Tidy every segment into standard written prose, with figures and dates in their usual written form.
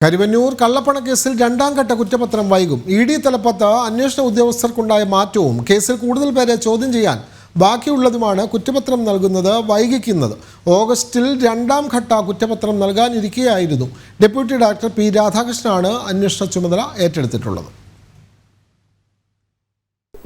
കരുവന്നൂർ കള്ളപ്പണക്കേസിൽ രണ്ടാം ഘട്ട കുറ്റപത്രം വൈകും. ഇ.ഡി. തലപ്പത്ത് അന്വേഷണ ഉദ്യോഗസ്ഥർക്കുണ്ടായ മാറ്റവും കേസിൽ കൂടുതൽ പേരെ ചോദ്യം ചെയ്യാൻ ബാക്കിയുള്ളതുമാണ് കുറ്റപത്രം നൽകുന്നത് വൈകിക്കുന്നത്. ഓഗസ്റ്റിൽ രണ്ടാം ഘട്ട കുറ്റപത്രം നൽകാനിരിക്കെയായിരുന്നു ഡെപ്യൂട്ടി ഡയറക്ടർ പി രാധാകൃഷ്ണനാണ് അന്വേഷണ ചുമതല ഏറ്റെടുത്തിട്ടുള്ളത്.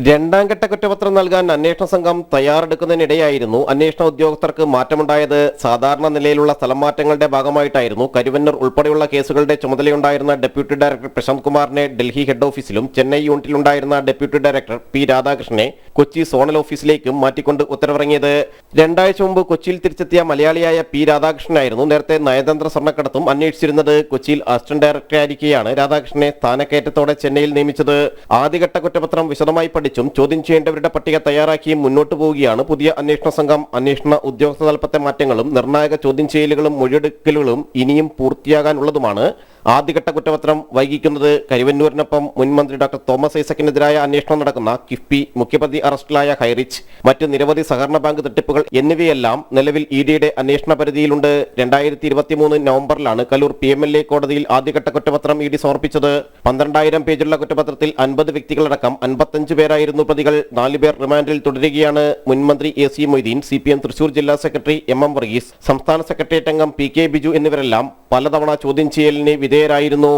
രണ്ടാം ഘട്ട കുറ്റപത്രം നൽകാൻ അന്വേഷണ സംഘം തയ്യാറെടുക്കുന്നതിനിടെയായിരുന്നു അന്വേഷണ ഉദ്യോഗസ്ഥർക്ക് മാറ്റമുണ്ടായത്. സാധാരണ നിലയിലുള്ള സ്ഥലം മാറ്റങ്ങളുടെ ഭാഗമായിട്ടായിരുന്നു കരുവന്നൂർ ഉൾപ്പെടെയുള്ള കേസുകളുടെ ചുമതലയുണ്ടായിരുന്ന ഡെപ്യൂട്ടി ഡയറക്ടർ പ്രശാന്ത് കുമാറിനെ ഡൽഹി ഹെഡ് ഓഫീസിലും ചെന്നൈ യൂണിറ്റിലുണ്ടായിരുന്ന ഡെപ്യൂട്ടി ഡയറക്ടർ പി രാധാകൃഷ്ണനെ കൊച്ചി സോണൽ ഓഫീസിലേക്കും മാറ്റിക്കൊണ്ട് ഉത്തരവിറങ്ങിയത്. രണ്ടാഴ്ച മുമ്പ് കൊച്ചിയിൽ തിരിച്ചെത്തിയ മലയാളിയായ പി രാധാകൃഷ്ണനായിരുന്നു നേരത്തെ നയതന്ത്ര സ്വർണ്ണക്കടത്തും അന്വേഷിച്ചിരുന്നത്. കൊച്ചിയിൽ അസിസ്റ്റന്റ് ഡയറക്ടറായിരിക്കെയാണ് രാധാകൃഷ്ണനെ സ്ഥാനക്കയറ്റത്തോടെ ചെന്നൈയിൽ നിയമിച്ചത്. ആദ്യഘട്ട കുറ്റപത്രം വിശദമായി പഠിച്ചും ചോദ്യം ചെയ്യേണ്ടവരുടെ പട്ടിക തയ്യാറാക്കിയും മുന്നോട്ട് പോവുകയാണ് പുതിയ അന്വേഷണ സംഘം. അന്വേഷണ ഉദ്യോഗസ്ഥ തലപ്പത്തെ മാറ്റങ്ങളും നിർണായക ചോദ്യം ചെയ്യലുകളും മൊഴിയെടുക്കലുകളും ഇനിയും പൂർത്തിയാകാനുള്ളതുമാണ് ആദ്യഘട്ട കുറ്റപത്രം വൈകിക്കുന്നത്. കരുവന്നൂരിനൊപ്പം മുൻ മന്ത്രി ഡോക്ടർ തോമസ് ഐസക്കിനെതിരായ അന്വേഷണം നടക്കുന്ന കിഫ്ബി, മുഖ്യപ്രതി അറസ്റ്റിലായ ഹൈറിച്ച്, മറ്റ് നിരവധി സഹകരണ ബാങ്ക് തട്ടിപ്പുകൾ എന്നിവയെല്ലാം നിലവിൽ ഇഡിയുടെ അന്വേഷണ പരിധിയിലുണ്ട്. 2023 നവംബറിലാണ് കലൂർ PMLA കോടതിയിൽ ആദ്യഘട്ട കുറ്റപത്രം ഇഡി സമർപ്പിച്ചത്. 12,000 പേജുള്ള കുറ്റപത്രത്തിൽ 50 വ്യക്തികളടക്കം 55 പേരായിരുന്നു പ്രതികൾ. 4 പേർ റിമാൻഡിൽ തുടരുകയാണ്. മുൻമന്ത്രി AC മൊയ്തീൻ, CPM തൃശൂർ ജില്ലാ സെക്രട്ടറി MM വർഗീസ്, സംസ്ഥാന സെക്രട്ടേറിയറ്റ് അംഗം PK ബിജു എന്നിവരെല്ലാം പലതവണ ചോദ്യം ചെയ്യലിന് വിധേയരായിരുന്നു.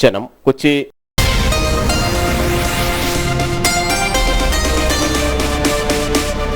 ജനം, കൊച്ചി.